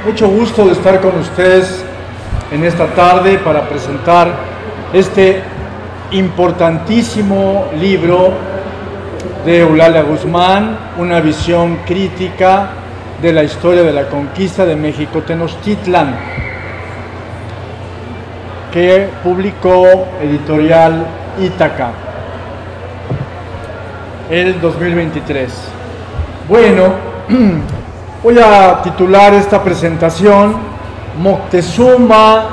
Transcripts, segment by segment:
Mucho gusto de estar con ustedes en esta tarde para presentar este importantísimo libro de Eulalia Guzmán, una visión crítica de la historia de la conquista de México Tenochtitlan, que publicó Editorial Ítaca el 2023. Bueno, voy a titular esta presentación Moctezuma,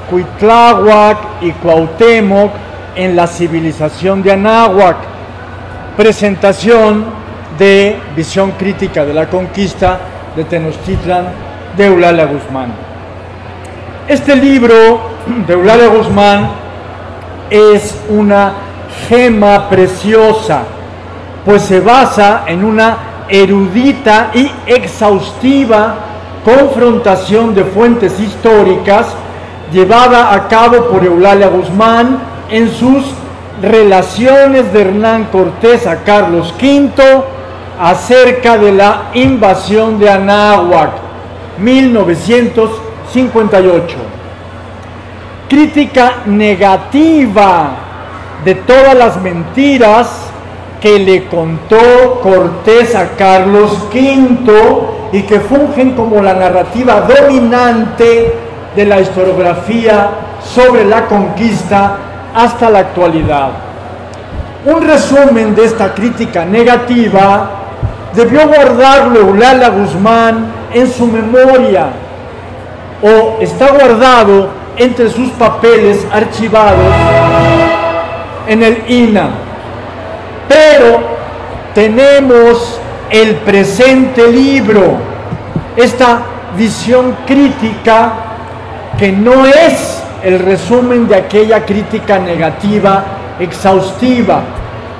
Cuitláhuac y Cuauhtémoc en la civilización de Anáhuac, presentación de visión crítica de la conquista de Tenochtitlan de Eulalia Guzmán. Este libro de Eulalia Guzmán es una gema preciosa, pues se basa en una erudita y exhaustiva confrontación de fuentes históricas llevada a cabo por Eulalia Guzmán en sus relaciones de Hernán Cortés a Carlos V acerca de la invasión de Anáhuac, 1958. Crítica negativa de todas las mentiras que le contó Cortés a Carlos V y que fungen como la narrativa dominante de la historiografía sobre la conquista hasta la actualidad. Un resumen de esta crítica negativa debió guardarlo Eulalia Guzmán en su memoria, o está guardado entre sus papeles archivados en el INAH. Pero tenemos el presente libro, esta visión crítica que no es el resumen de aquella crítica negativa exhaustiva,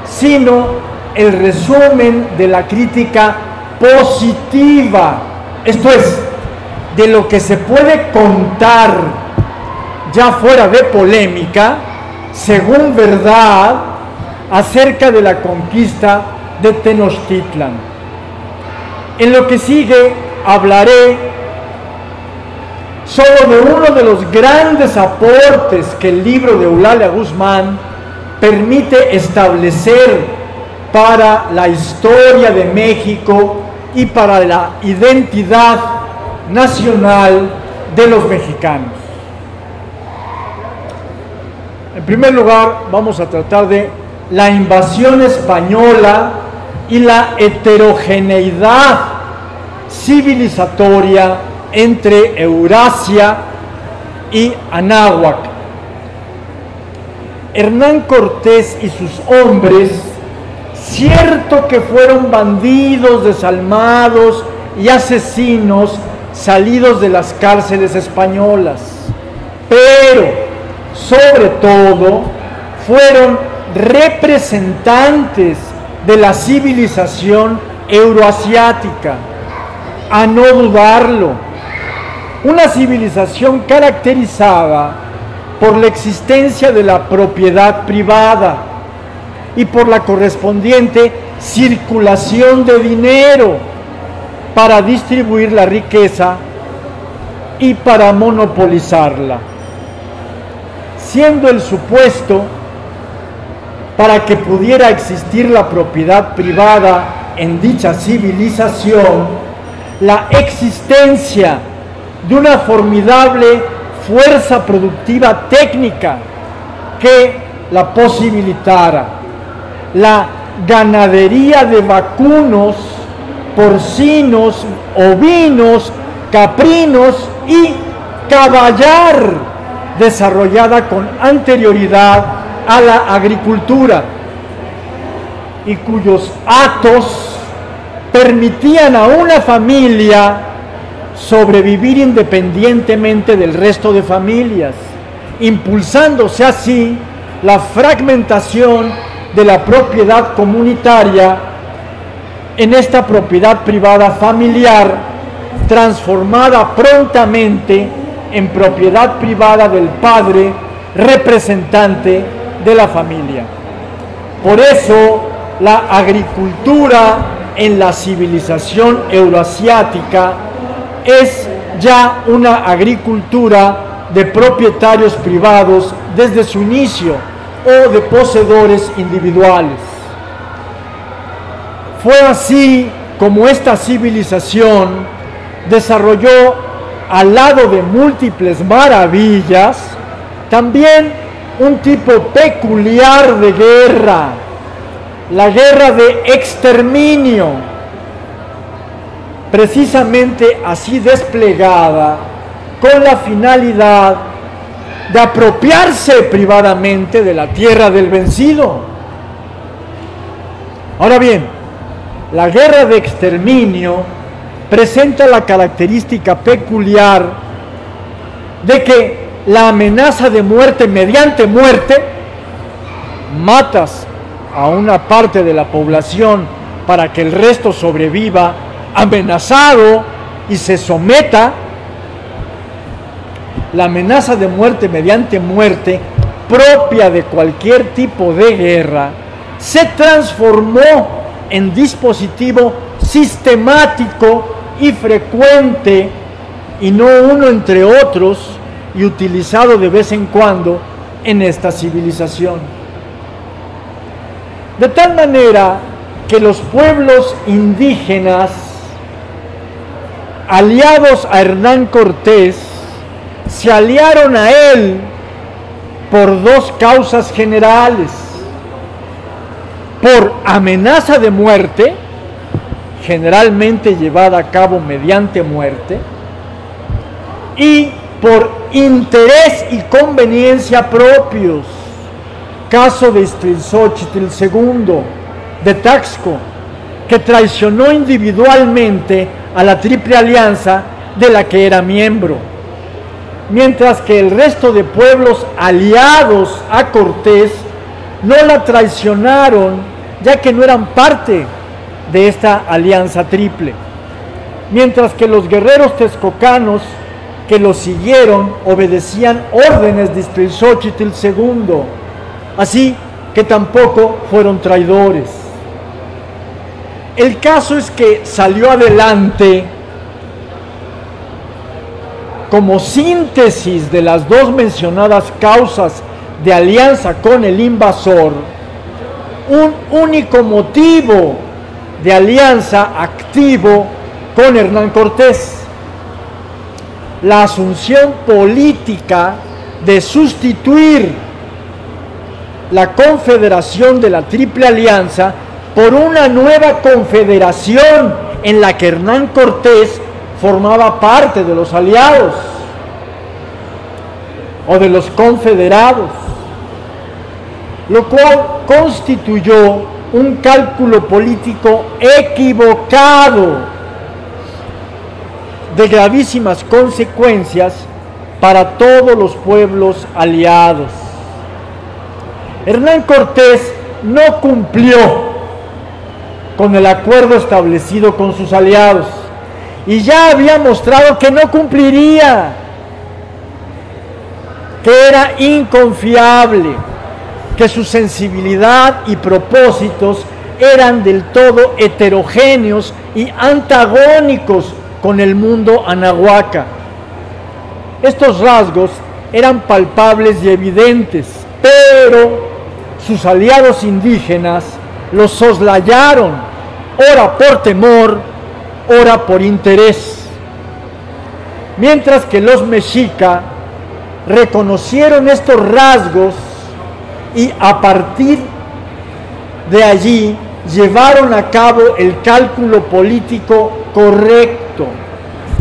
sino el resumen de la crítica positiva, esto es, de lo que se puede contar ya fuera de polémica, según verdad, acerca de la conquista de Tenochtitlan. En lo que sigue hablaré solo de uno de los grandes aportes que el libro de Eulalia Guzmán permite establecer para la historia de México y para la identidad nacional de los mexicanos. En primer lugar, vamos a tratar de la invasión española y la heterogeneidad civilizatoria entre Eurasia y Anáhuac. Hernán Cortés y sus hombres, cierto que fueron bandidos, desalmados y asesinos salidos de las cárceles españolas, pero sobre todo fueron representantes de la civilización euroasiática, a no dudarlo, una civilización caracterizada por la existencia de la propiedad privada y por la correspondiente circulación de dinero para distribuir la riqueza y para monopolizarla, siendo el supuesto para que pudiera existir la propiedad privada en dicha civilización, la existencia de una formidable fuerza productiva técnica que la posibilitara, la ganadería de vacunos, porcinos, ovinos, caprinos y caballar, desarrollada con anterioridad a la agricultura, y cuyos actos permitían a una familia sobrevivir independientemente del resto de familias, impulsándose así la fragmentación de la propiedad comunitaria en esta propiedad privada familiar, transformada prontamente en propiedad privada del padre representante de la familia. Por eso, la agricultura en la civilización euroasiática es ya una agricultura de propietarios privados desde su inicio o de poseedores individuales. Fue así como esta civilización desarrolló, al lado de múltiples maravillas, también un tipo peculiar de guerra, la guerra de exterminio, precisamente así desplegada con la finalidad de apropiarse privadamente de la tierra del vencido. Ahora bien, la guerra de exterminio presenta la característica peculiar de que la amenaza de muerte mediante muerte, matas a una parte de la población para que el resto sobreviva amenazado y se someta. La amenaza de muerte mediante muerte, propia de cualquier tipo de guerra, se transformó en dispositivo sistemático y frecuente, y no uno entre otros, y utilizado de vez en cuando en esta civilización. De tal manera que los pueblos indígenas, aliados a Hernán Cortés, se aliaron a él por dos causas generales: por amenaza de muerte, generalmente llevada a cabo mediante muerte, y por interés y conveniencia propios, caso de Iztlilxóchitl II de Taxco, que traicionó individualmente a la Triple Alianza de la que era miembro, mientras que el resto de pueblos aliados a Cortés no la traicionaron, ya que no eran parte de esta alianza triple, mientras que los guerreros texcocanos que lo siguieron obedecían órdenes de Iztlilxóchitl II, así que tampoco fueron traidores. El caso es que salió adelante, como síntesis de las dos mencionadas causas de alianza con el invasor, un único motivo de alianza activo con Hernán Cortés: la asunción política de sustituir la confederación de la Triple Alianza por una nueva confederación en la que Hernán Cortés formaba parte de los aliados o de los confederados, lo cual constituyó un cálculo político equivocado de gravísimas consecuencias para todos los pueblos aliados. Hernán Cortés no cumplió con el acuerdo establecido con sus aliados y ya había mostrado que no cumpliría, que era inconfiable, que su sensibilidad y propósitos eran del todo heterogéneos y antagónicos con el mundo anahuaca. Estos rasgos eran palpables y evidentes, pero sus aliados indígenas los soslayaron, ora por temor, ora por interés, mientras que los mexica reconocieron estos rasgos y a partir de allí llevaron a cabo el cálculo político correcto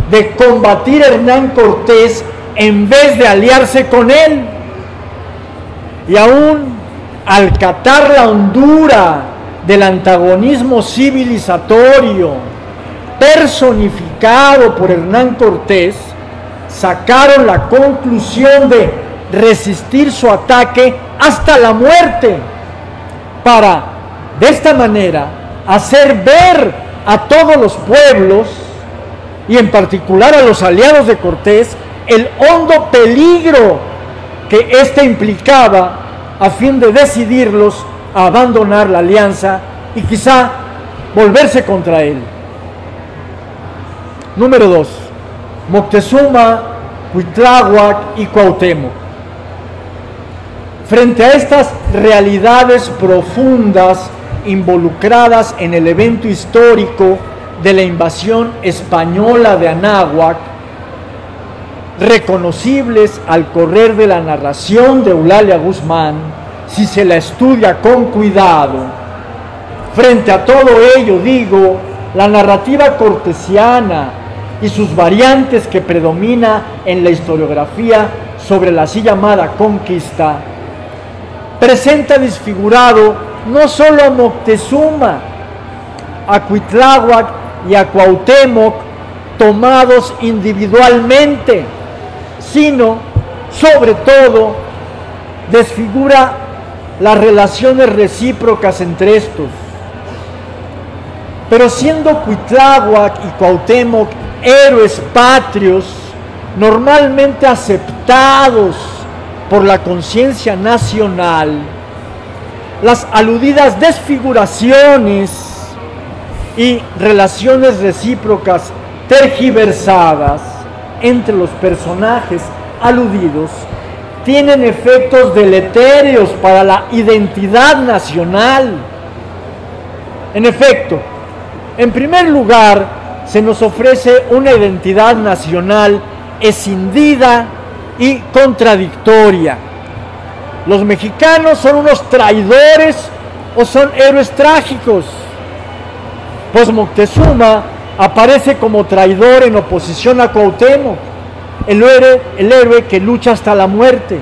de combatir a Hernán Cortés en vez de aliarse con él. Y aún al catar la hondura del antagonismo civilizatorio personificado por Hernán Cortés, sacaron la conclusión de resistir su ataque hasta la muerte, para de esta manera hacer ver a todos los pueblos, y en particular a los aliados de Cortés, el hondo peligro que éste implicaba, a fin de decidirlos a abandonar la alianza y quizá volverse contra él. Número 2. Moctezuma, Cuitláhuac y Cuauhtémoc. Frente a estas realidades profundas involucradas en el evento histórico de la invasión española de Anáhuac, reconocibles al correr de la narración de Eulalia Guzmán, si se la estudia con cuidado, frente a todo ello, digo, la narrativa cortesiana y sus variantes que predomina en la historiografía sobre la así llamada conquista, presenta desfigurado no solo a Moctezuma, a Cuitláhuac y a Cuauhtémoc tomados individualmente, sino, sobre todo, desfigura las relaciones recíprocas entre estos. Pero siendo Cuitláhuac y Cuauhtémoc héroes patrios, normalmente aceptados por la conciencia nacional, las aludidas desfiguraciones y relaciones recíprocas tergiversadas entre los personajes aludidos tienen efectos deletéreos para la identidad nacional. En efecto, en primer lugar, se nos ofrece una identidad nacional escindida y contradictoria. ¿Los mexicanos son unos traidores o son héroes trágicos? Pues Moctezuma aparece como traidor en oposición a Cuauhtémoc, el héroe que lucha hasta la muerte,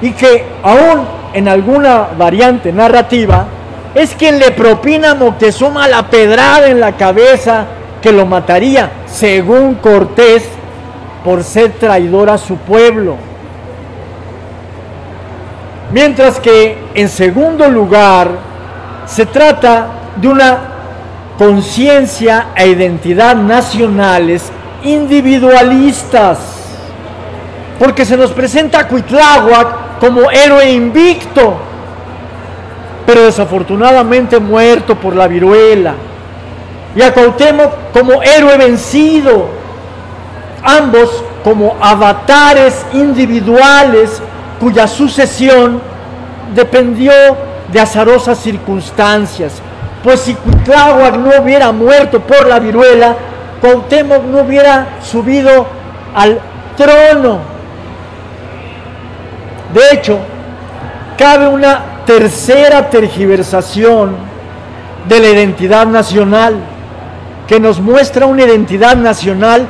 y que aún en alguna variante narrativa es quien le propina a Moctezuma la pedrada en la cabeza que lo mataría, según Cortés, por ser traidor a su pueblo. Mientras que, en segundo lugar, se trata de una conciencia e identidad nacionales individualistas, porque se nos presenta a Cuitláhuac como héroe invicto, pero desafortunadamente muerto por la viruela, y a Cuauhtémoc como héroe vencido, ambos como avatares individuales cuya sucesión dependió de azarosas circunstancias, pues si Cuitláhuac no hubiera muerto por la viruela, Cuauhtémoc no hubiera subido al trono. De hecho, cabe una tercera tergiversación de la identidad nacional, que nos muestra una identidad nacional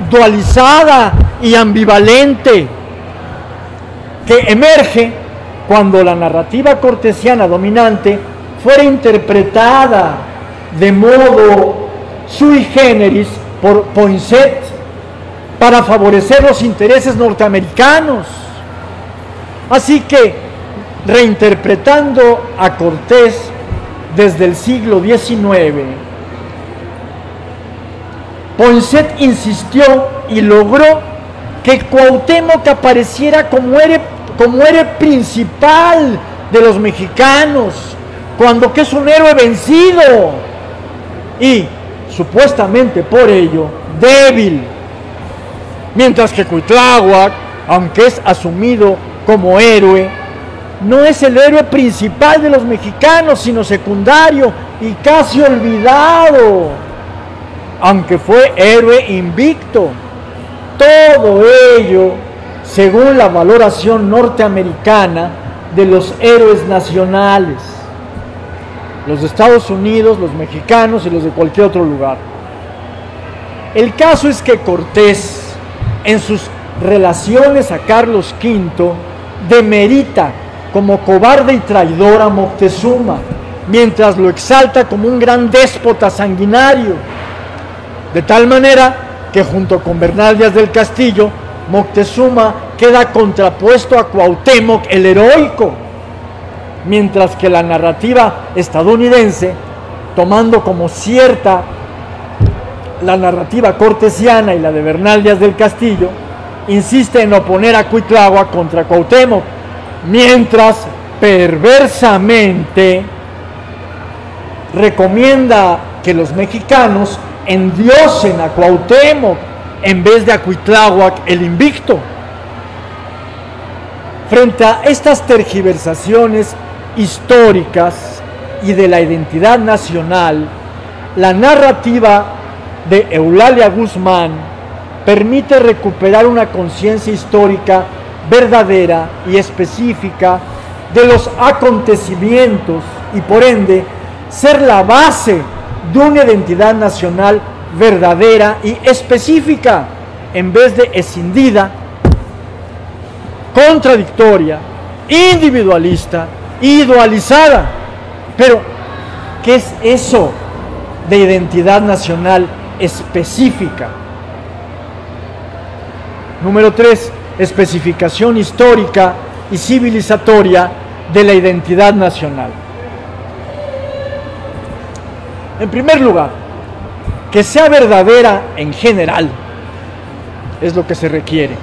dualizada y ambivalente, que emerge cuando la narrativa cortesiana dominante fuera interpretada de modo sui generis por Poinsett para favorecer los intereses norteamericanos. Así que, reinterpretando a Cortés desde el siglo XIX, Poinsett insistió y logró que Cuauhtémoc apareciera como héroe principal de los mexicanos, cuando que es un héroe vencido y, supuestamente por ello, débil, mientras que Cuitláhuac, aunque es asumido como héroe, no es el héroe principal de los mexicanos, sino secundario y casi olvidado, aunque fue héroe invicto. Todo ello según la valoración norteamericana de los héroes nacionales, los de Estados Unidos, los mexicanos y los de cualquier otro lugar. El caso es que Cortés, en sus relaciones a Carlos V, demerita como cobarde y traidor a Moctezuma, mientras lo exalta como un gran déspota sanguinario, de tal manera que junto con Bernal Díaz del Castillo, Moctezuma queda contrapuesto a Cuauhtémoc el heroico, mientras que la narrativa estadounidense, tomando como cierta la narrativa cortesiana y la de Bernal Díaz del Castillo, insiste en oponer a Cuitláhuac contra Cuauhtémoc, mientras perversamente recomienda que los mexicanos endiosen a Cuauhtémoc en vez de a Cuitláhuac el invicto. Frente a estas tergiversaciones históricas y de la identidad nacional, la narrativa de Eulalia Guzmán permite recuperar una conciencia histórica verdadera y específica de los acontecimientos y por ende ser la base de una identidad nacional verdadera y específica en vez de escindida, contradictoria, individualista, idealizada. Pero, ¿qué es eso de identidad nacional específica? Número 3, especificación histórica y civilizatoria de la identidad nacional. En primer lugar, que sea verdadera en general, es lo que se requiere.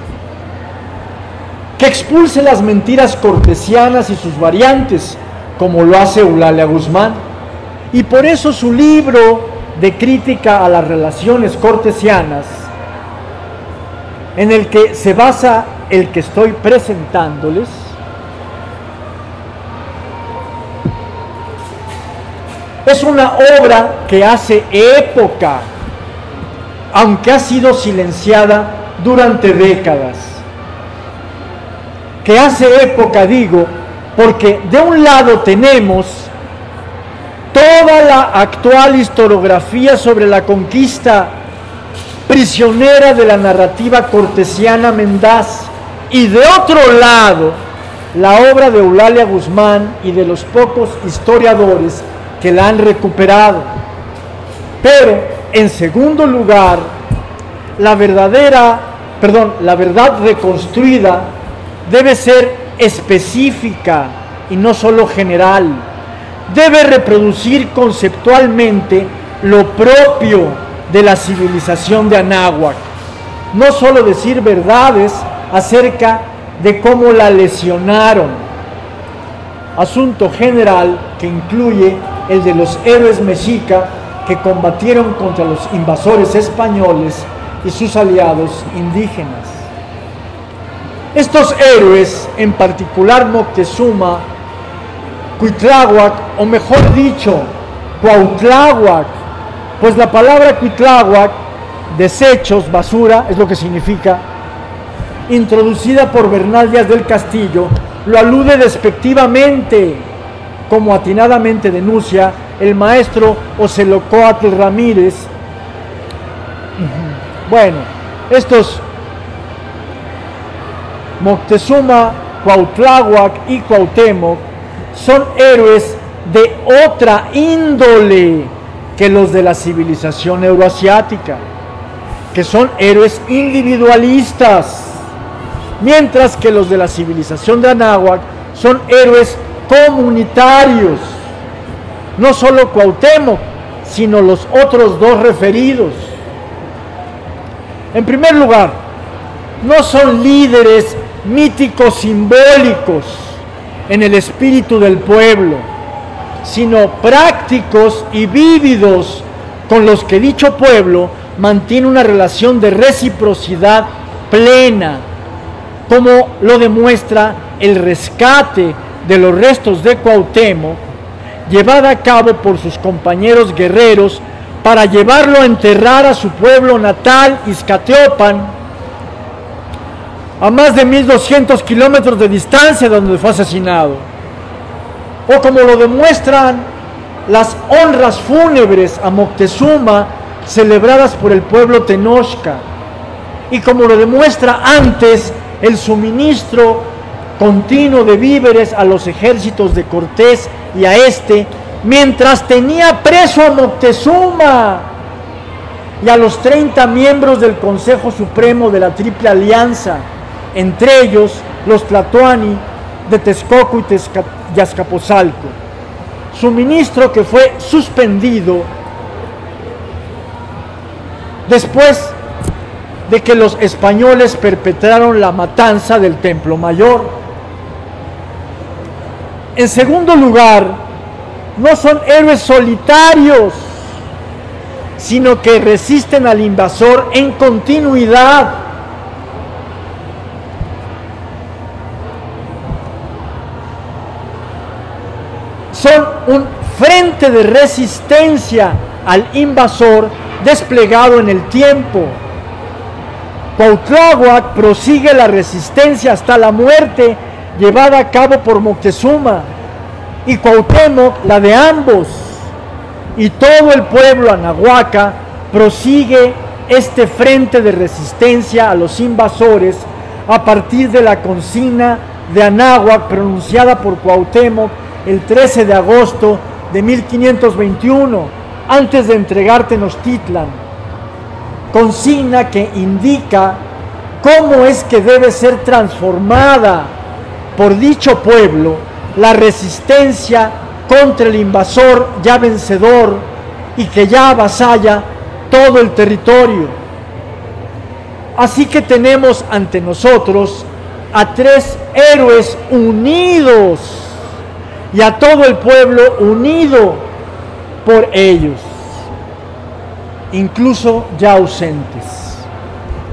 Que expulse las mentiras cortesianas y sus variantes, como lo hace Eulalia Guzmán. Y por eso su libro de crítica a las relaciones cortesianas, en el que se basa el que estoy presentándoles, es una obra que hace época, aunque ha sido silenciada durante décadas. Que hace época, digo, porque de un lado tenemos toda la actual historiografía sobre la conquista, prisionera de la narrativa cortesiana mendaz, y de otro lado la obra de Eulalia Guzmán y de los pocos historiadores que la han recuperado. Pero en segundo lugar, la verdad reconstruida debe ser específica y no solo general. Debe reproducir conceptualmente lo propio de la civilización de Anáhuac, no solo decir verdades acerca de cómo la lesionaron, asunto general que incluye el de los héroes mexica que combatieron contra los invasores españoles y sus aliados indígenas. Estos héroes, en particular Moctezuma, Cuitláhuac, o mejor dicho, Cuautláhuac, pues la palabra Cuitláhuac, desechos, basura, es lo que significa, introducida por Bernal Díaz del Castillo, lo alude despectivamente, como atinadamente denuncia el maestro Ocelocóatl Ramírez. Bueno, estos Moctezuma, Cuautláhuac y Cuauhtémoc son héroes de otra índole que los de la civilización euroasiática, que son héroes individualistas, mientras que los de la civilización de Anáhuac son héroes comunitarios. No solo Cuauhtémoc, sino los otros dos referidos. En primer lugar, no son líderes míticos simbólicos en el espíritu del pueblo, sino prácticos y vívidos con los que dicho pueblo mantiene una relación de reciprocidad plena, como lo demuestra el rescate de los restos de Cuauhtémoc, llevada a cabo por sus compañeros guerreros para llevarlo a enterrar a su pueblo natal, Izcateopan, a más de 1200 kilómetros de distancia de donde fue asesinado. O como lo demuestran las honras fúnebres a Moctezuma celebradas por el pueblo Tenochca, y como lo demuestra antes el suministro continuo de víveres a los ejércitos de Cortés y a este, mientras tenía preso a Moctezuma y a los 30 miembros del Consejo Supremo de la Triple Alianza, entre ellos los Tlatoani de Texcoco y Azcapotzalco, suministro que fue suspendido después de que los españoles perpetraron la matanza del Templo Mayor. En segundo lugar, no son héroes solitarios, sino que resisten al invasor en continuidad. Son un frente de resistencia al invasor desplegado en el tiempo. Cuautláhuac prosigue la resistencia hasta la muerte llevada a cabo por Moctezuma, y Cuauhtémoc la de ambos, y todo el pueblo anahuaca prosigue este frente de resistencia a los invasores a partir de la consigna de Anáhuac pronunciada por Cuauhtémoc el 13 de agosto de 1521, antes de entregar Tenochtitlan. Consigna que indica cómo es que debe ser transformada por dicho pueblo la resistencia contra el invasor ya vencedor y que ya avasalla todo el territorio. Así que tenemos ante nosotros a tres héroes unidos y a todo el pueblo unido por ellos, incluso ya ausentes.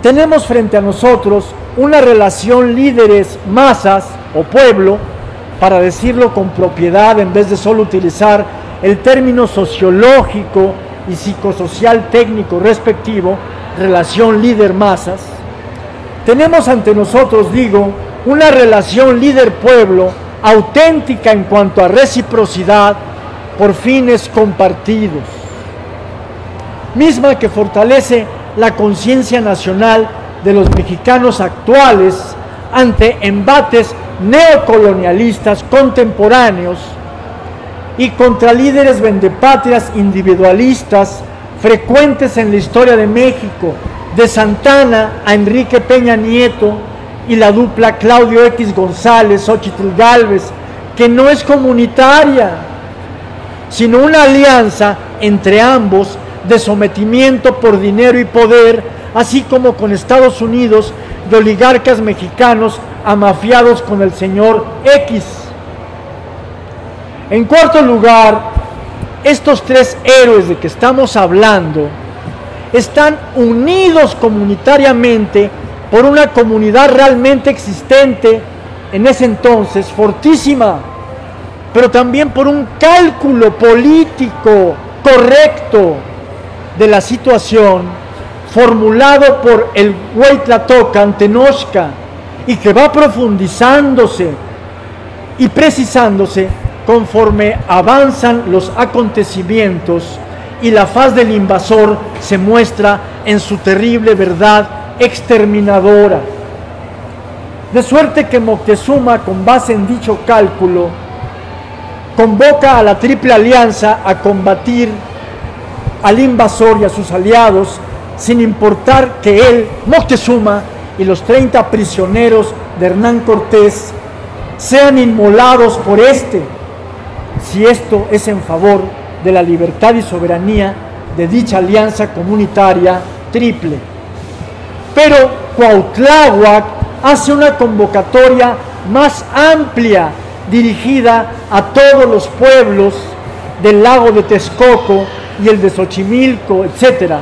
Tenemos frente a nosotros una relación líderes-masas o pueblo, para decirlo con propiedad en vez de solo utilizar el término sociológico y psicosocial técnico respectivo, relación líder-masas. Tenemos ante nosotros, digo, una relación líder-pueblo auténtica en cuanto a reciprocidad por fines compartidos, misma que fortalece la conciencia nacional de los mexicanos actuales ante embates neocolonialistas contemporáneos y contra líderes vendepatrias individualistas frecuentes en la historia de México, de Santana a Enrique Peña Nieto y la dupla Claudio X González, Xóchitl Gálvez, que no es comunitaria, sino una alianza entre ambos de sometimiento por dinero y poder, así como con Estados Unidos, de oligarcas mexicanos amafiados con el señor X. En cuarto lugar, estos tres héroes de que estamos hablando están unidos comunitariamente por una comunidad realmente existente en ese entonces, fortísima, pero también por un cálculo político correcto de la situación formulado por el Hueytlatócan Tenochca y que va profundizándose y precisándose conforme avanzan los acontecimientos y la faz del invasor se muestra en su terrible verdad exterminadora. De suerte que Moctezuma, con base en dicho cálculo, convoca a la Triple Alianza a combatir al invasor y a sus aliados, sin importar que él, Moctezuma, y los 30 prisioneros de Hernán Cortés sean inmolados por este, si esto es en favor de la libertad y soberanía de dicha alianza comunitaria triple. Pero Cuautláhuac hace una convocatoria más amplia, dirigida a todos los pueblos del lago de Texcoco y el de Xochimilco, etc.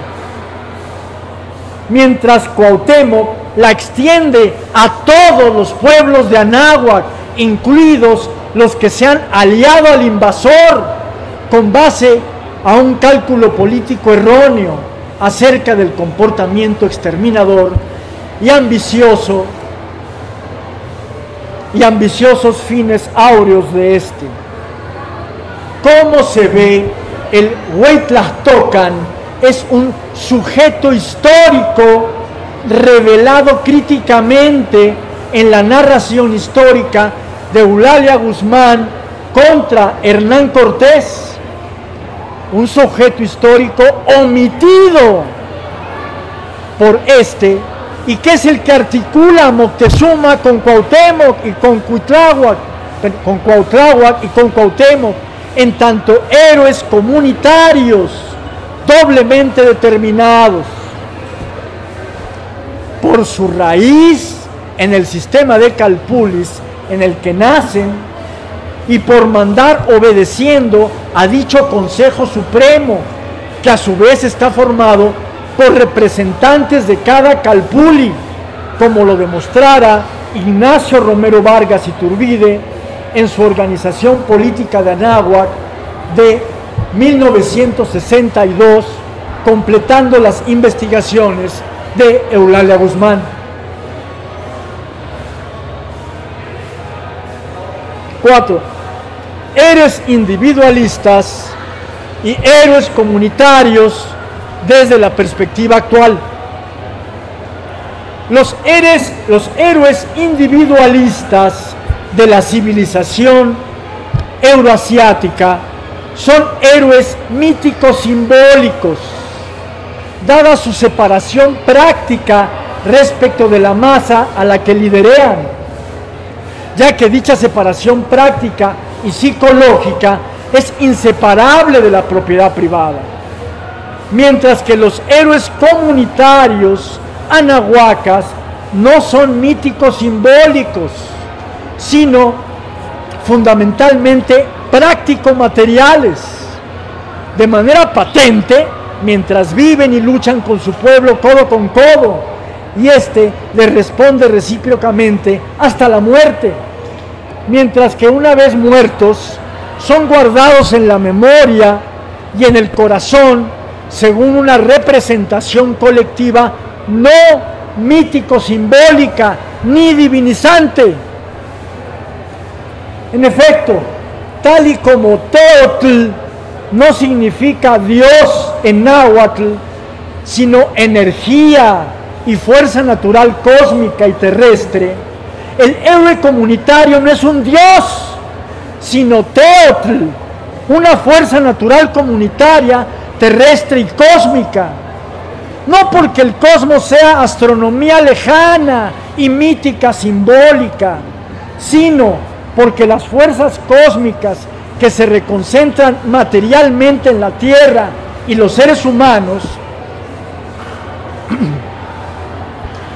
Mientras Cuauhtémoc la extiende a todos los pueblos de Anáhuac, incluidos los que se han aliado al invasor, con base a un cálculo político erróneo acerca del comportamiento exterminador y ambicioso y ambiciosos fines áureos de este. ¿Cómo se ve? El Hueytlatócan es un sujeto histórico revelado críticamente en la narración histórica de Eulalia Guzmán contra Hernán Cortés, un sujeto histórico omitido por este, y que es el que articula a Moctezuma con Cuauhtémoc y con Cuautláhuac y con Cuauhtémoc, en tanto héroes comunitarios doblemente determinados por su raíz en el sistema de Calpulis en el que nacen y por mandar obedeciendo a dicho Consejo Supremo que a su vez está formado por representantes de cada calpulli, como lo demostrara Ignacio Romero Vargas Iturbide en su Organización Política de Anáhuac de 1962, completando las investigaciones de Eulalia Guzmán. 4. Héroes individualistas y héroes comunitarios desde la perspectiva actual. Los héroes individualistas de la civilización euroasiática son héroes míticos simbólicos, dada su separación práctica respecto de la masa a la que liderean, ya que dicha separación práctica y psicológica es inseparable de la propiedad privada, mientras que los héroes comunitarios anahuacas no son míticos simbólicos, sino fundamentalmente práctico-materiales, de manera patente, mientras viven y luchan con su pueblo codo con codo, y éste les responde recíprocamente hasta la muerte, mientras que una vez muertos, son guardados en la memoria y en el corazón según una representación colectiva no mítico-simbólica ni divinizante. En efecto, tal y como Teotl no significa Dios en náhuatl, sino energía y fuerza natural cósmica y terrestre, el héroe comunitario no es un Dios, sino Teotl, una fuerza natural comunitaria, terrestre y cósmica. No porque el cosmos sea astronomía lejana y mítica simbólica, sino porque las fuerzas cósmicas que se reconcentran materialmente en la Tierra y los seres humanos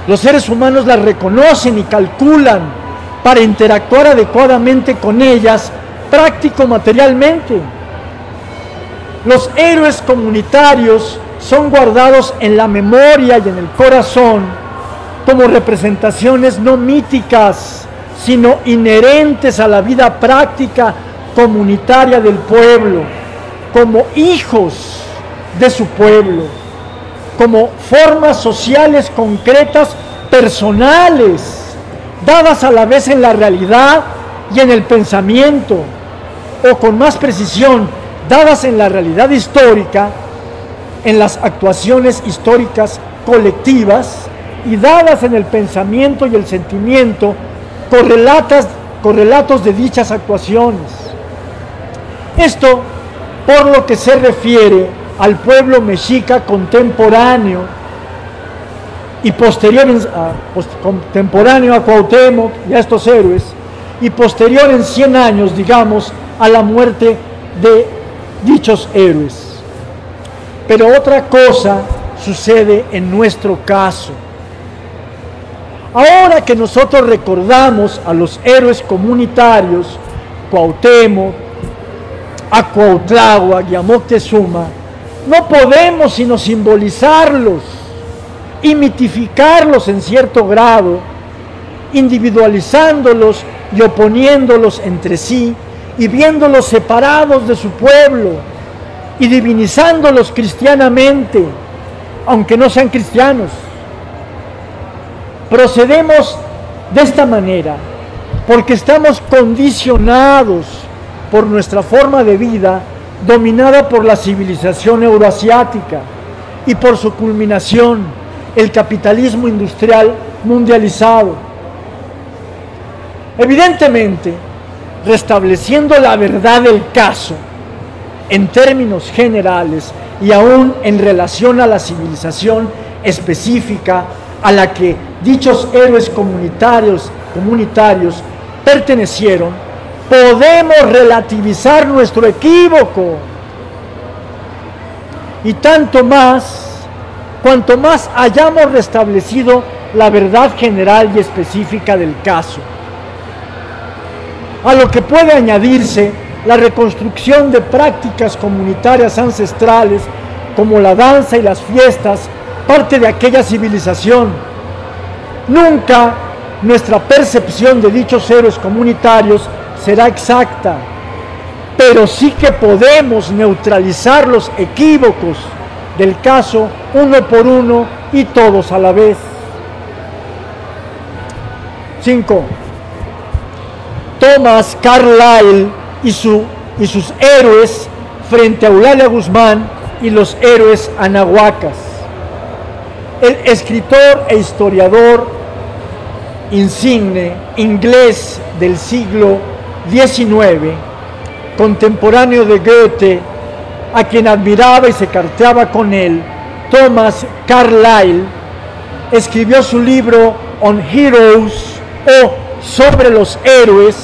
las reconocen y calculan para interactuar adecuadamente con ellas práctico-materialmente. Los héroes comunitarios son guardados en la memoria y en el corazón como representaciones no míticas, sino inherentes a la vida práctica comunitaria del pueblo, como hijos de su pueblo, como formas sociales concretas personales, dadas a la vez en la realidad y en el pensamiento, o con más precisión, dadas en la realidad histórica, en las actuaciones históricas colectivas, y dadas en el pensamiento y el sentimiento correlatos de dichas actuaciones. Esto por lo que se refiere al pueblo mexica contemporáneo y contemporáneo a Cuauhtémoc y a estos héroes, y posterior en 100 años, digamos, a la muerte de dichos héroes. Pero otra cosa sucede en nuestro caso. Ahora que nosotros recordamos a los héroes comunitarios, Cuauhtémoc, a Cuautláhuac y a Moctezuma, no podemos sino simbolizarlos y mitificarlos en cierto grado, individualizándolos y oponiéndolos entre sí y viéndolos separados de su pueblo y divinizándolos cristianamente, aunque no sean cristianos. Procedemos de esta manera porque estamos condicionados por nuestra forma de vida dominada por la civilización euroasiática y por su culminación, el capitalismo industrial mundializado. Evidentemente, restableciendo la verdad del caso en términos generales y aún en relación a la civilización específica a la que dichos héroes comunitarios pertenecieron, podemos relativizar nuestro equívoco, y tanto más cuanto más hayamos restablecido la verdad general y específica del caso, a lo que puede añadirse la reconstrucción de prácticas comunitarias ancestrales como la danza y las fiestas, parte de aquella civilización. Nunca nuestra percepción de dichos héroes comunitarios será exacta, pero sí que podemos neutralizar los equívocos del caso uno por uno y todos a la vez. 5. Thomas Carlyle y sus héroes frente a Eulalia Guzmán y los héroes anahuacas. El escritor e historiador insigne inglés del siglo XIX, contemporáneo de Goethe, a quien admiraba y se carteaba con él, Thomas Carlyle, escribió su libro On Heroes, o sobre los héroes,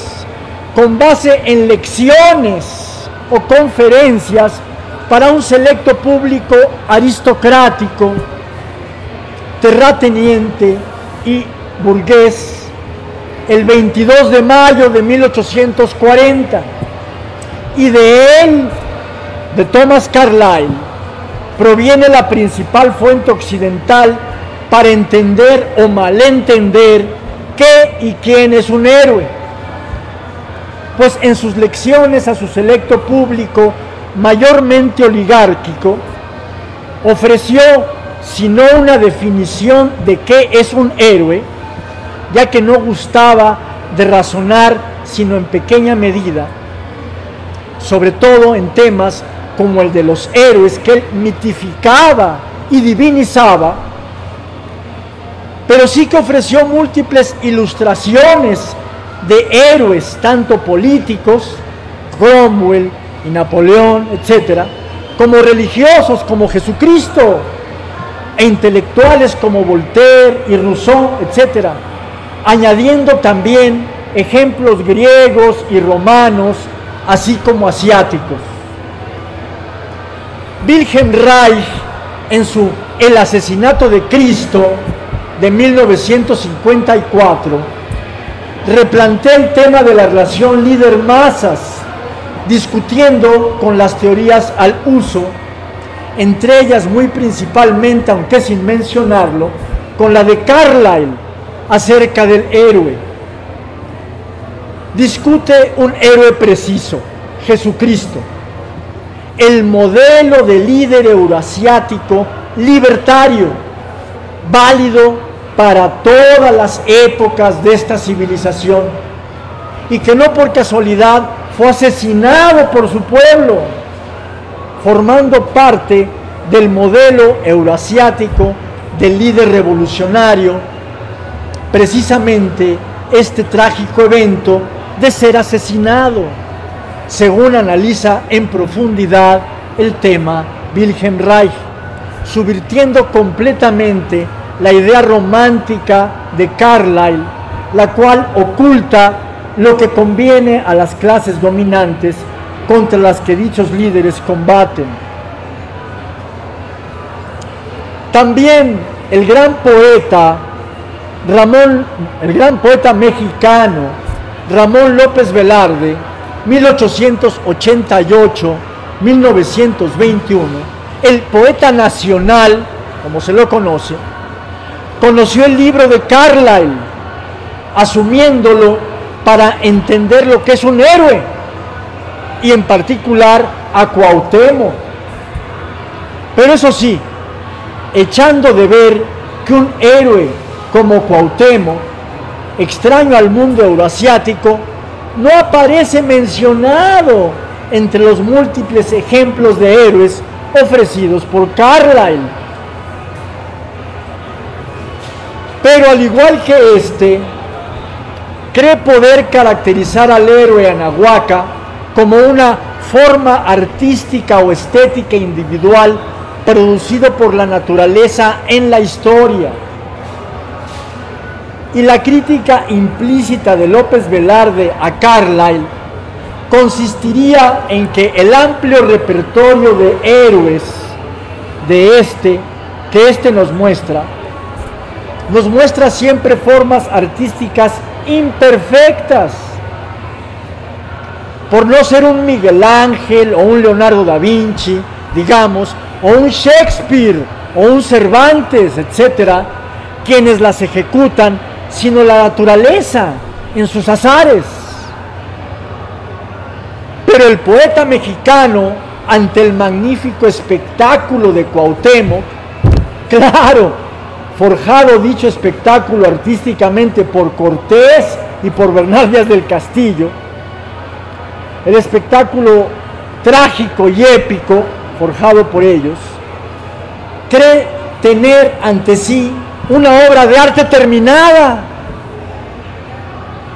con base en lecciones o conferencias para un selecto público aristocrático, terrateniente y burgués, el 22 de mayo de 1840, y de él, de Thomas Carlyle, proviene la principal fuente occidental para entender o malentender qué y quién es un héroe, pues en sus lecciones a su selecto público mayormente oligárquico ofreció, si no una definición de qué es un héroe, ya que no gustaba de razonar sino en pequeña medida, sobre todo en temas como el de los héroes que él mitificaba y divinizaba, pero sí que ofreció múltiples ilustraciones de héroes, tanto políticos, Cromwell y Napoleón, etcétera, como religiosos como Jesucristo, e intelectuales como Voltaire y Rousseau, etcétera, añadiendo también ejemplos griegos y romanos, así como asiáticos. Wilhelm Reich, en su El asesinato de Cristo, de 1954, replantea el tema de la relación líder-masas, discutiendo con las teorías al uso, entre ellas muy principalmente, aunque sin mencionarlo, con la de Carlyle acerca del héroe. Discute un héroe preciso, Jesucristo, el modelo de líder euroasiático libertario, válido para todas las épocas de esta civilización, y que no por casualidad fue asesinado por su pueblo, formando parte del modelo euroasiático del líder revolucionario, precisamente este trágico evento de ser asesinado, según analiza en profundidad el tema Wilhelm Reich, subvirtiendo completamente la idea romántica de Carlyle, la cual oculta lo que conviene a las clases dominantes contra las que dichos líderes combaten. También el gran poeta mexicano Ramón López Velarde, 1888-1921, el poeta nacional, como se lo conoce, conoció el libro de Carlyle, asumiéndolo para entender lo que es un héroe, y en particular a Cuauhtémoc. Pero eso sí, echando de ver que un héroe como Cuauhtémoc, extraño al mundo euroasiático, no aparece mencionado entre los múltiples ejemplos de héroes ofrecidos por Carlyle. Pero al igual que este, cree poder caracterizar al héroe anahuaca como una forma artística o estética individual producido por la naturaleza en la historia. Y la crítica implícita de López Velarde a Carlyle consistiría en que el amplio repertorio de héroes que este nos muestra siempre formas artísticas imperfectas. Por no ser un Miguel Ángel o un Leonardo da Vinci, digamos, o un Shakespeare, o un Cervantes, etcétera, quienes las ejecutan, sino la naturaleza en sus azares. Pero el poeta mexicano, ante el magnífico espectáculo de Cuauhtémoc, claro, forjado dicho espectáculo artísticamente por Cortés y por Bernal Díaz del Castillo, el espectáculo trágico y épico forjado por ellos, cree tener ante sí una obra de arte terminada,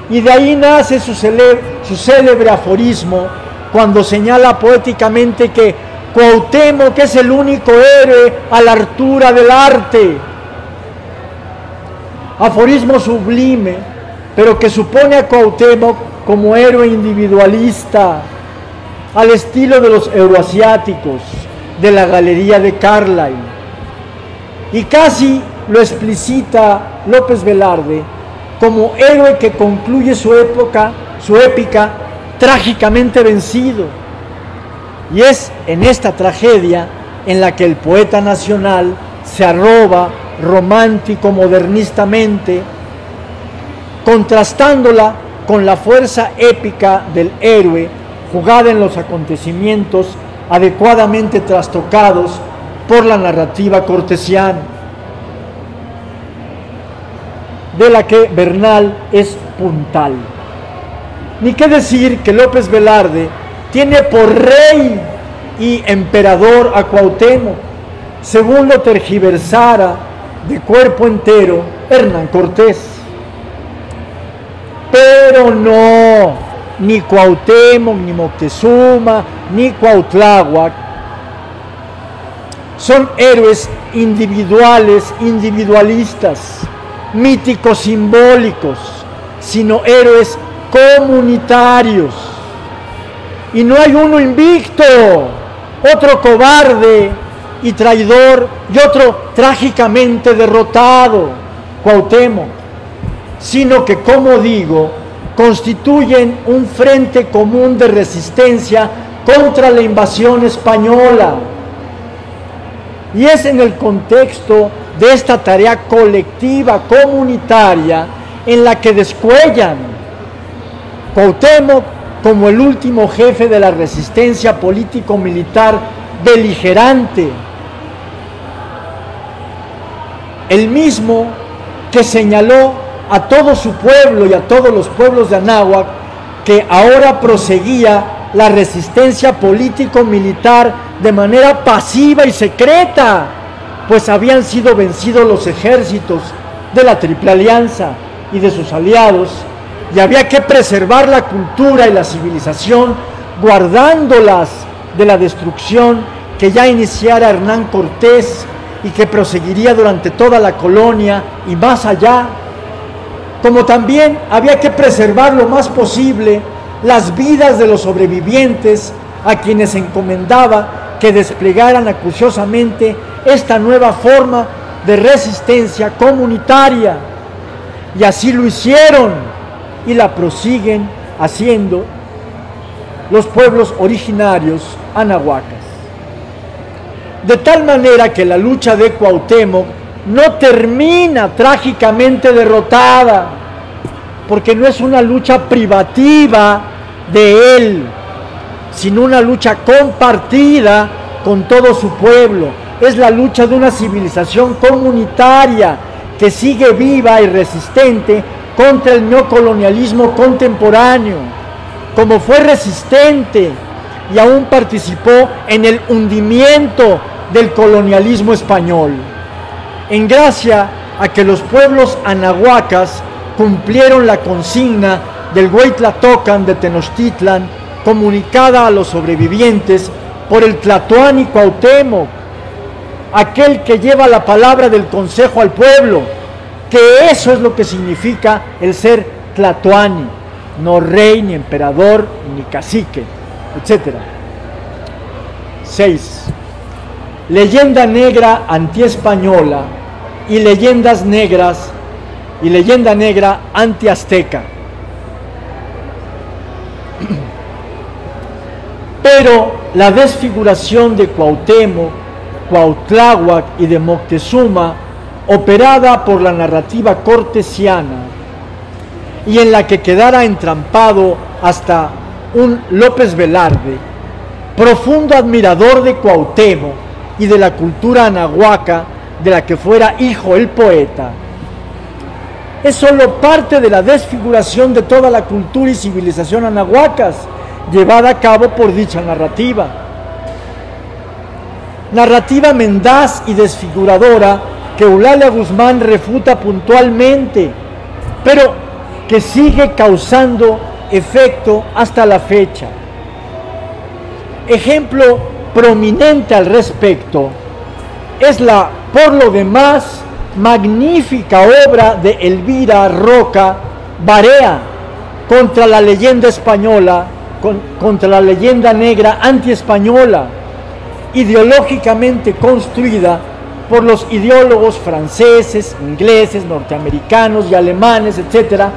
y de ahí nace su célebre aforismo cuando señala poéticamente que Cuauhtémoc es el único héroe a la altura del arte. Aforismo sublime, pero que supone a Cuauhtémoc como héroe individualista, al estilo de los euroasiáticos de la Galería de Carlyle. Y casi lo explicita López Velarde como héroe que concluye su épica trágicamente vencido. Y es en esta tragedia en la que el poeta nacional se arroba romántico modernistamente, contrastándola con la fuerza épica del héroe jugada en los acontecimientos adecuadamente trastocados por la narrativa cortesiana, de la que Bernal es puntal. Ni qué decir que López Velarde tiene por rey y emperador a Cuauhtémoc, según lo tergiversara de cuerpo entero Hernán Cortés. Pero no, ni Cuauhtémoc, ni Moctezuma, ni Cuautláhuac son héroes individuales, individualistas, míticos simbólicos, sino héroes comunitarios. Y no hay uno invicto, otro cobarde y traidor y otro trágicamente derrotado, Cuauhtémoc, sino que, como digo, constituyen un frente común de resistencia contra la invasión española. Y es en el contexto de esta tarea colectiva, comunitaria, en la que descuellan Cuauhtémoc como el último jefe de la resistencia político-militar beligerante, el mismo que señaló a todo su pueblo y a todos los pueblos de Anáhuac que ahora proseguía la resistencia político-militar de manera pasiva y secreta, pues habían sido vencidos los ejércitos de la Triple Alianza y de sus aliados, y había que preservar la cultura y la civilización, guardándolas de la destrucción que ya iniciara Hernán Cortés y que proseguiría durante toda la colonia y más allá. Como también había que preservar lo más posible las vidas de los sobrevivientes, a quienes encomendaba que desplegaran acuciosamente esta nueva forma de resistencia comunitaria. Y así lo hicieron y la prosiguen haciendo los pueblos originarios anahuacas. De tal manera que la lucha de Cuauhtémoc no termina trágicamente derrotada, porque no es una lucha privativa de él, sino una lucha compartida con todo su pueblo. Es la lucha de una civilización comunitaria que sigue viva y resistente contra el neocolonialismo contemporáneo, como fue resistente y aún participó en el hundimiento del colonialismo español, en gracia a que los pueblos anahuacas cumplieron la consigna del Hueytlatocan de Tenochtitlan, comunicada a los sobrevivientes por el Tlatoani Cuauhtémoc, aquel que lleva la palabra del consejo al pueblo, que eso es lo que significa el ser Tlatoani, no rey, ni emperador, ni cacique, etc. 6. Leyenda negra antiespañola y leyendas negras y leyenda negra antiazteca. Pero la desfiguración de Cuauhtémoc Cuautláhuac y de Moctezuma, operada por la narrativa cortesiana, y en la que quedara entrampado hasta un López Velarde, profundo admirador de Cuauhtémoc y de la cultura anahuaca de la que fuera hijo el poeta, es solo parte de la desfiguración de toda la cultura y civilización anahuacas llevada a cabo por dicha narrativa. Narrativa mendaz y desfiguradora que Eulalia Guzmán refuta puntualmente, pero que sigue causando efecto hasta la fecha. Ejemplo prominente al respecto es la, por lo demás, magnífica obra de Elvira Roca Barea contra la leyenda española, contra la leyenda negra antiespañola, ideológicamente construida por los ideólogos franceses, ingleses, norteamericanos y alemanes, etcétera,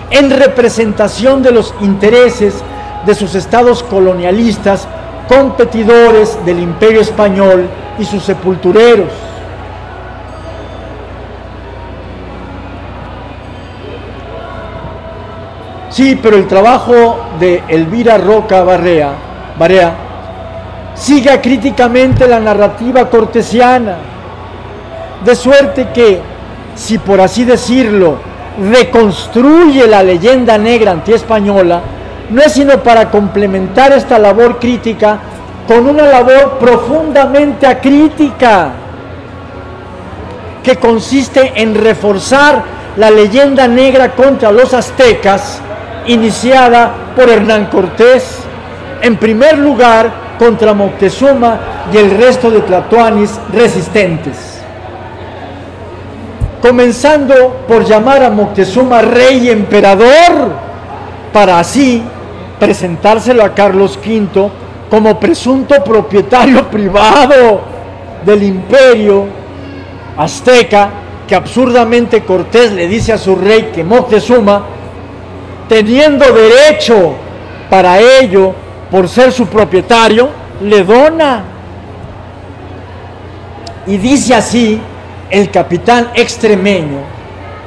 en representación de los intereses de sus estados colonialistas, competidores del Imperio Español y sus sepultureros. Sí, pero el trabajo de Elvira Roca Barea sigue críticamente la narrativa cortesiana, de suerte que, si por así decirlo, reconstruye la leyenda negra antiespañola, no es sino para complementar esta labor crítica con una labor profundamente acrítica, que consiste en reforzar la leyenda negra contra los aztecas, iniciada por Hernán Cortés, en primer lugar contra Moctezuma y el resto de tlatoanis resistentes, comenzando por llamar a Moctezuma rey y emperador, para así presentárselo a Carlos V como presunto propietario privado del imperio azteca, que absurdamente Cortés le dice a su rey que Moctezuma, teniendo derecho para ello por ser su propietario, le dona. Y dice así el capitán extremeño,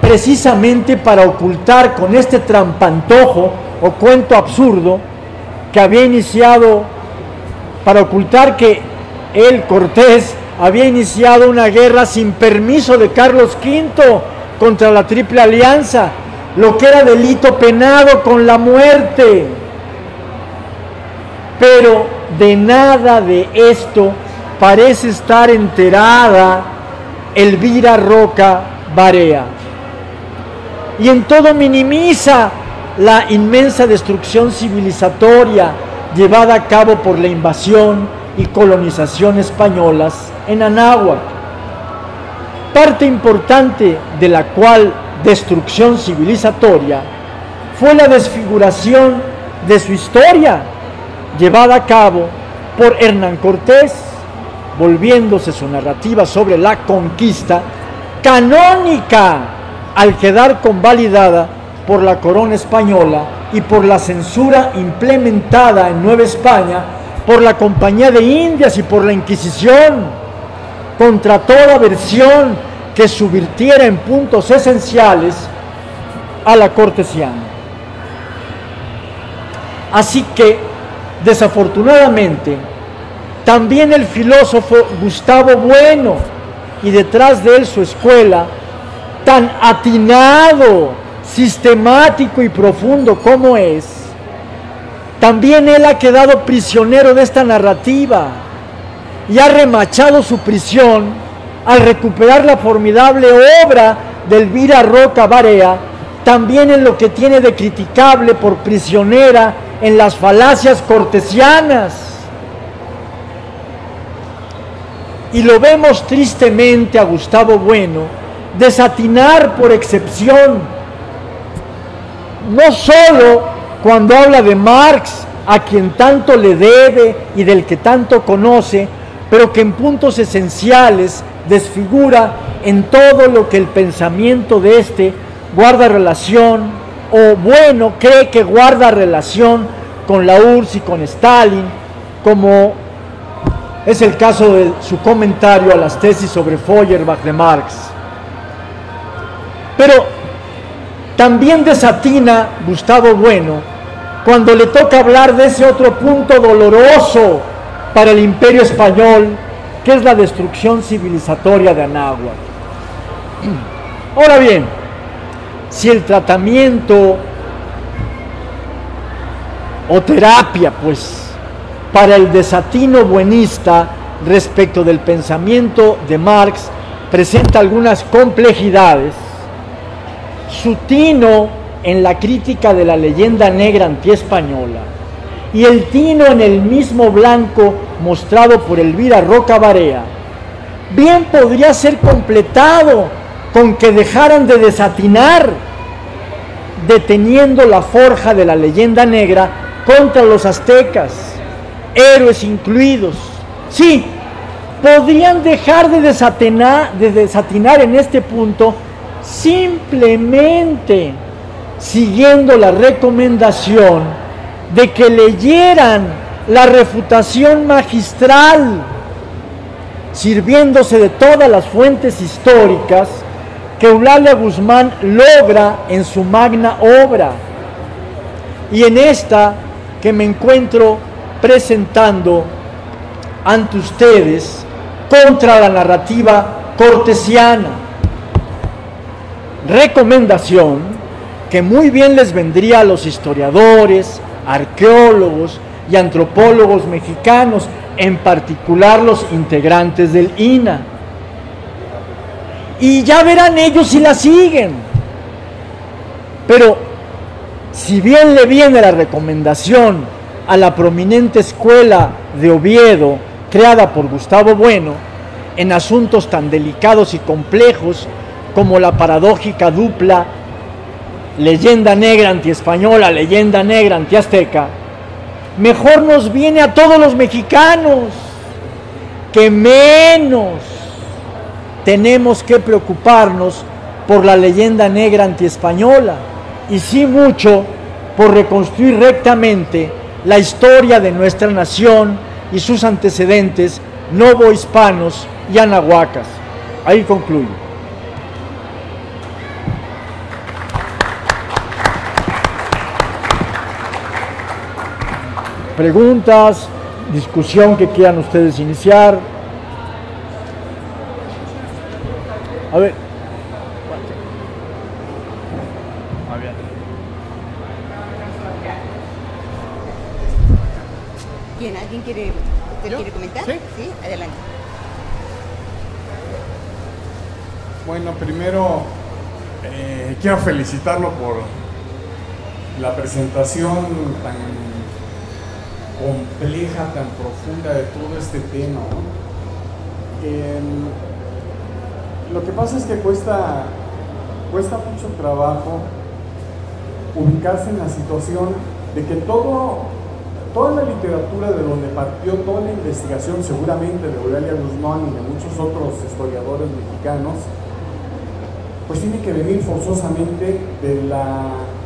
precisamente para ocultar con este trampantojo o cuento absurdo que había iniciado, para ocultar que él, Cortés, había iniciado una guerra sin permiso de Carlos V contra la Triple Alianza, lo que era delito penado con la muerte. Pero de nada de esto parece estar enterada Elvira Roca Barea, y en todo minimiza la inmensa destrucción civilizatoria llevada a cabo por la invasión y colonización españolas en Anáhuac, parte importante de la cual destrucción civilizatoria fue la desfiguración de su historia, llevada a cabo por Hernán Cortés, volviéndose su narrativa sobre la conquista canónica al quedar convalidada por la corona española y por la censura implementada en Nueva España por la Compañía de Indias y por la Inquisición, contra toda versión que subvirtiera en puntos esenciales a la cortesiana. Así que, desafortunadamente, también el filósofo Gustavo Bueno, y detrás de él su escuela, tan atinado, sistemático y profundo como es, también él ha quedado prisionero de esta narrativa y ha remachado su prisión al recuperar la formidable obra de Elvira Roca Barea, también en lo que tiene de criticable por prisionera en las falacias cortesianas. Y lo vemos tristemente a Gustavo Bueno desatinar por excepción, no solo cuando habla de Marx, a quien tanto le debe y del que tanto conoce, pero que en puntos esenciales desfigura en todo lo que el pensamiento de este guarda relación, o Bueno cree que guarda relación con la URSS y con Stalin, como Es el caso de su comentario a las tesis sobre Feuerbach de Marx. Pero también desatina Gustavo Bueno cuando le toca hablar de ese otro punto doloroso para el imperio español, que es la destrucción civilizatoria de Anáhuac. Ahora bien, si el tratamiento o terapia, pues, para el desatino buenista respecto del pensamiento de Marx presenta algunas complejidades, su tino en la crítica de la leyenda negra antiespañola y el tino en el mismo blanco mostrado por Elvira Roca Barea, bien podría ser completado con que dejaran de desatinar, deteniendo la forja de la leyenda negra contra los aztecas, héroes incluidos. Sí, podrían dejar de desatinar en este punto simplemente siguiendo la recomendación de que leyeran la refutación magistral, sirviéndose de todas las fuentes históricas que Eulalia Guzmán logra en su magna obra, y en esta que me encuentro presentando ante ustedes contra la narrativa cortesiana. Recomendación que muy bien les vendría a los historiadores, arqueólogos y antropólogos mexicanos, en particular los integrantes del INA. Y ya verán ellos si la siguen. Pero si bien le viene la recomendación a la prominente escuela de Oviedo, creada por Gustavo Bueno, en asuntos tan delicados y complejos como la paradójica dupla leyenda negra antiespañola, leyenda negra antiazteca, mejor nos viene a todos los mexicanos que menos tenemos que preocuparnos por la leyenda negra antiespañola, y sí mucho por reconstruir rectamente la historia de nuestra nación y sus antecedentes novohispanos y anahuacas. Ahí concluyo. Preguntas, discusión que quieran ustedes iniciar. A ver. ¿Quién? ¿Alguien quiere comentar? Sí. Sí, adelante. Bueno, primero quiero felicitarlo por la presentación tan compleja, tan profunda de todo este tema, ¿no? Lo que pasa es que cuesta mucho trabajo ubicarse en la situación de que toda la literatura de donde partió toda la investigación, seguramente de Eulalia Guzmán y de muchos otros historiadores mexicanos, pues tiene que venir forzosamente de la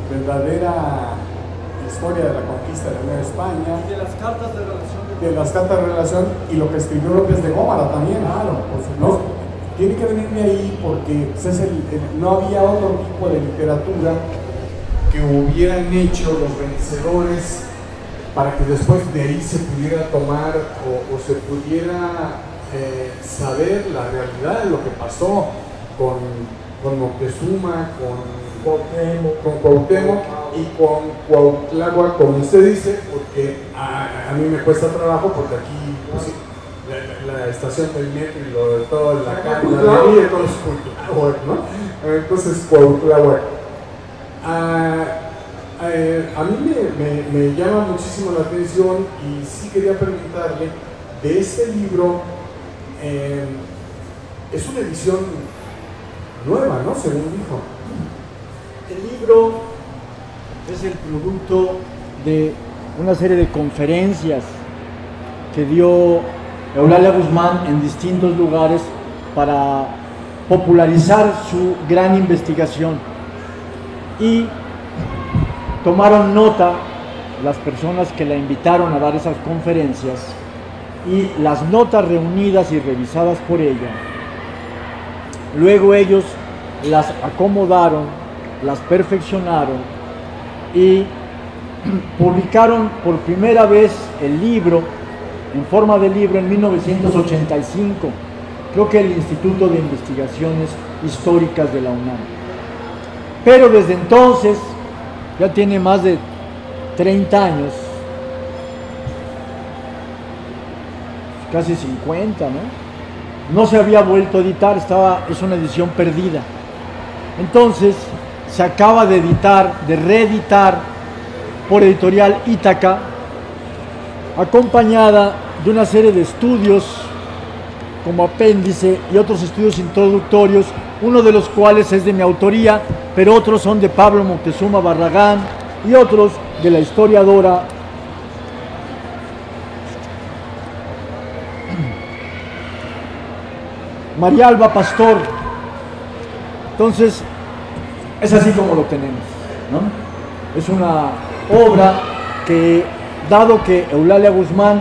verdadera historia de la conquista de la Nueva España, Y de las cartas de relación. de las cartas de relación y lo que escribió López de Gómara también, Claro, por ¿no? supuesto. Tiene que venir de ahí porque pues, no había otro tipo de literatura que hubieran hecho los vencedores para que después de ahí se pudiera tomar o se pudiera saber la realidad de lo que pasó con Moctezuma, con Cuauhtémoc y con Cuauhtláhuac, como usted dice, porque a mí me cuesta trabajo porque aquí pues, la estación del metro y lo de toda la carne de todo es Cuauhtémoc, ¿no? Entonces Cuauhtláhuac. A mí me llama muchísimo la atención y sí quería preguntarle de este libro. Es una edición nueva, ¿no? Según dijo. El libro es el producto de una serie de conferencias que dio Eulalia Guzmán en distintos lugares para popularizar su gran investigación, y tomaron nota las personas que la invitaron a dar esas conferencias y las notas reunidas y revisadas por ella. Luego ellos las acomodaron, las perfeccionaron y publicaron por primera vez el libro, en forma de libro, en 1985, creo que el Instituto de Investigaciones Históricas de la UNAM. Pero desde entonces, ya tiene más de 30 años, casi 50, ¿no? No se había vuelto a editar, es una edición perdida. Entonces, se acaba de editar, de reeditar por Editorial Ítaca, acompañada de una serie de estudios como apéndice y otros estudios introductorios, uno de los cuales es de mi autoría, pero otros son de Pablo Moctezuma Barragán y otros de la historiadora María Alba Pastor. Entonces, es así como lo tenemos, ¿no? Es una obra que, dado que Eulalia Guzmán,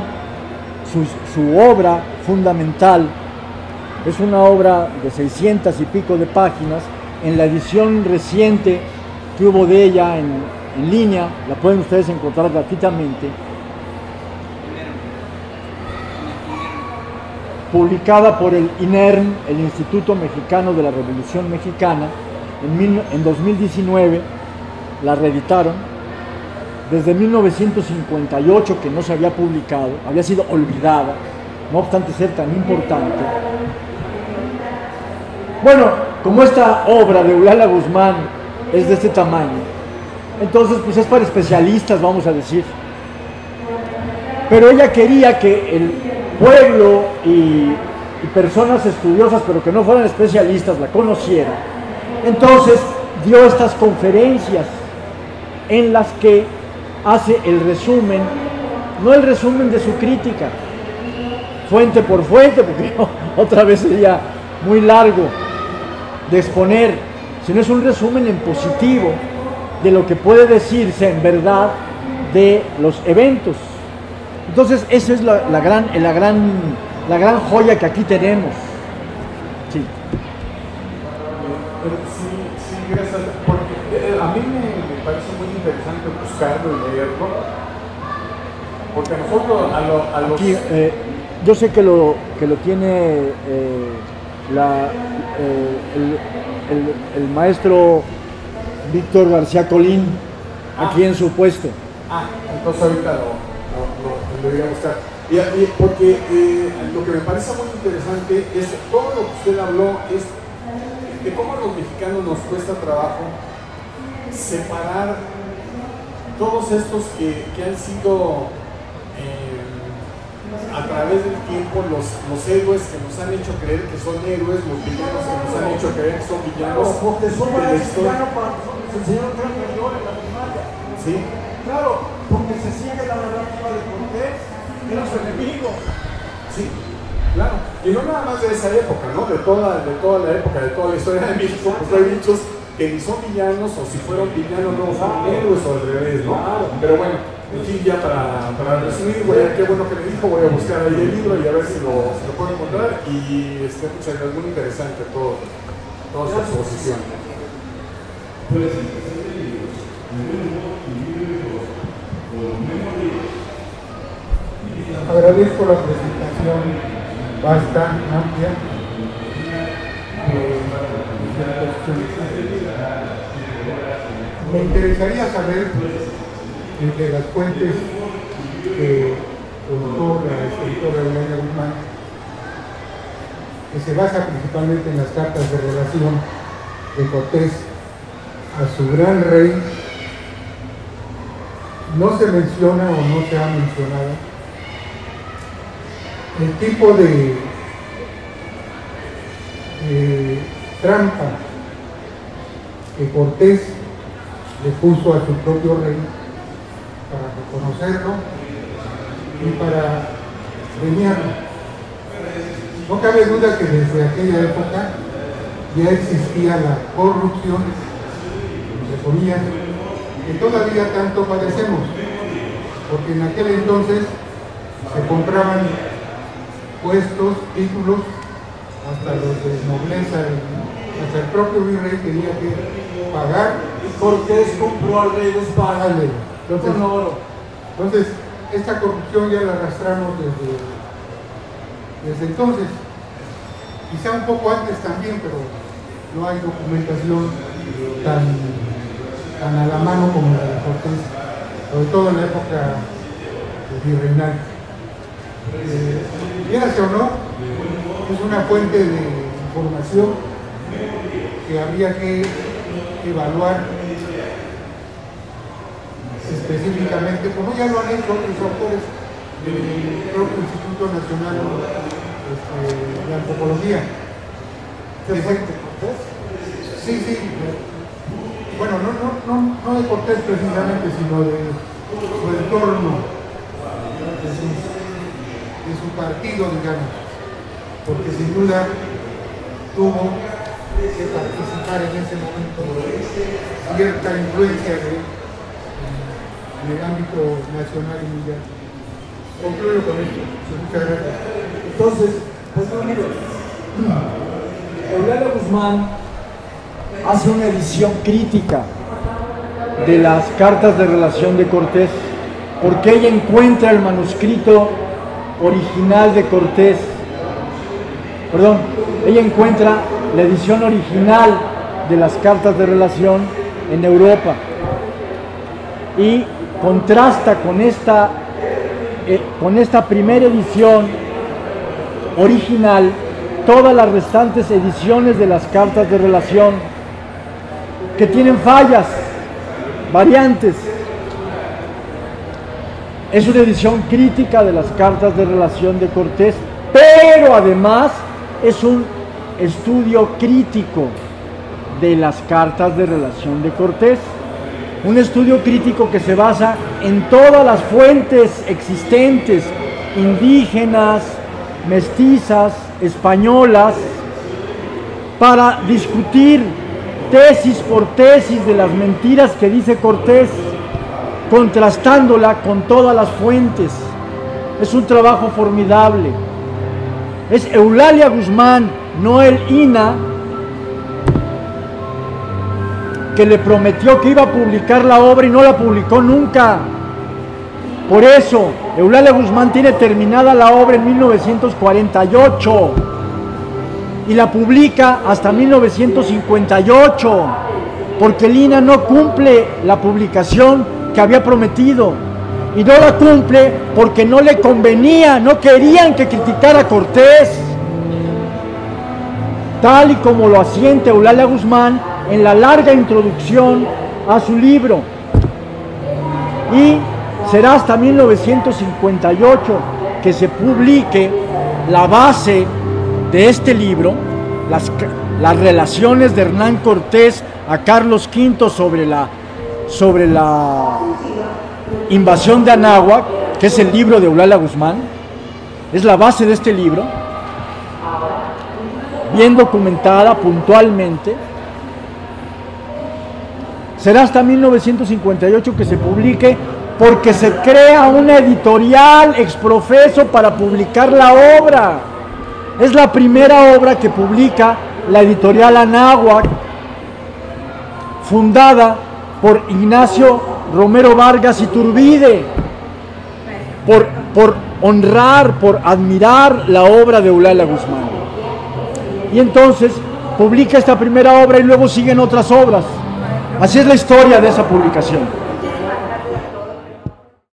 su obra fundamental, es una obra de 600 y pico de páginas, en la edición reciente que hubo de ella en línea, la pueden ustedes encontrar gratuitamente, publicada por el INERM, el Instituto Mexicano de la Revolución Mexicana, en 2019, la reeditaron. Desde 1958 que no se había publicado, había sido olvidada, no obstante ser tan importante. Bueno, como esta obra de Eulalia Guzmán es de este tamaño, entonces pues es para especialistas, vamos a decir. Pero ella quería que el pueblo y personas estudiosas, pero que no fueran especialistas, la conocieran. Entonces dio estas conferencias en las que hace el resumen, no el resumen de su crítica, fuente por fuente, porque otra vez sería muy largo de exponer, sino es un resumen en positivo de lo que puede decirse en verdad de los eventos. Entonces esa es la gran joya que aquí tenemos. Sí. Sí, gracias. Porque a mí me parece muy interesante buscarlo y leerlo. Porque nosotros a los... Aquí, yo sé que lo tiene el maestro Víctor García Colín aquí en su puesto. Entonces ahorita lo voy a buscar. Y porque lo que me parece muy interesante es todo lo que usted habló es de cómo a los mexicanos nos cuesta trabajo separar todos estos que han sido a través del tiempo los héroes que nos han hecho creer que son héroes, los villanos que nos han hecho creer que son villanos. Moctezuma es villano para nosotros, el señor Trujillo en la primaria. Sí. Claro, porque se sigue la narrativa de Cortés, que era su enemigo. Sí, claro. Y no nada más de esa época, ¿no? De toda la época, de toda la historia de México, pues hay dichos que ni son villanos, o si fueron villanos no fueron héroes, o al revés, ¿no? Pero bueno, en fin, ya para resumir, qué bueno que me dijo, voy a buscar ahí el libro y a ver si lo puedo encontrar. Y muchas gracias, muy interesante toda su exposición. Agradezco la presentación vasta, amplia. Me interesaría saber de las fuentes que publicó la escritora Eulalia Guzmán, que se basa principalmente en las cartas de relación de Cortés a su gran rey. No se menciona o no se ha mencionado el tipo de trampa que Cortés le puso a su propio rey para reconocerlo y para premiarlo. No cabe duda que desde aquella época ya existía la corrupción, entre comillas, que todavía tanto padecemos, porque en aquel entonces se compraban puestos, títulos, hasta los de nobleza, hasta el propio virrey tenía que pagar. Cortés compró al rey de España Entonces, con oro. Entonces, esta corrupción ya la arrastramos desde entonces. Quizá un poco antes también, pero no hay documentación tan a la mano como la de Cortés, sobre todo en la época virreinal. Fíjate o no, es una fuente de información que habría que evaluar específicamente, como ya lo han hecho otros autores del propio Instituto Nacional de Antropología. ¿Qué fue de Cortés? Sí. Bueno, no de Cortés precisamente, sino de su entorno, de su partido, digamos, porque sin duda tuvo que participar en ese momento cierta influencia en el ámbito nacional y mundial. Concluyo con esto. Muchas gracias. Entonces, pues no, mire, Eulalia Guzmán hace una edición crítica de las cartas de relación de Cortés, porque ella encuentra el manuscrito original de Cortés, ella encuentra la edición original de las cartas de relación en Europa y contrasta con esta primera edición original todas las restantes ediciones de las cartas de relación que tienen fallas, variantes. Es una edición crítica de las cartas de relación de Cortés, pero además es un estudio crítico de las cartas de relación de Cortés. Un estudio crítico que se basa en todas las fuentes existentes, indígenas, mestizas, españolas, para discutir tesis por tesis de las mentiras que dice Cortés, contrastándola con todas las fuentes. Es un trabajo formidable. Es Eulalia Guzmán, no el INA, que le prometió que iba a publicar la obra y no la publicó nunca. Por eso, Eulalia Guzmán tiene terminada la obra en 1948 y la publica hasta 1958, porque el INA no cumple la publicación que había prometido, y no la cumple porque no le convenía, no querían que criticara a Cortés, tal y como lo asiente Eulalia Guzmán en la larga introducción a su libro. Y será hasta 1958 que se publique la base de este libro, las relaciones de Hernán Cortés a Carlos V sobre la invasión de Anáhuac, que es el libro de Eulalia Guzmán. Es la base de este libro, bien documentada puntualmente. Será hasta 1958 que se publique, porque se crea una editorial exprofeso para publicar la obra. Es la primera obra que publica la editorial Anáhuac, fundada por Ignacio Romero Vargas Iturbide, por honrar, por admirar la obra de Eulalia Guzmán. Y entonces publica esta primera obra y luego siguen otras obras. Así es la historia de esa publicación.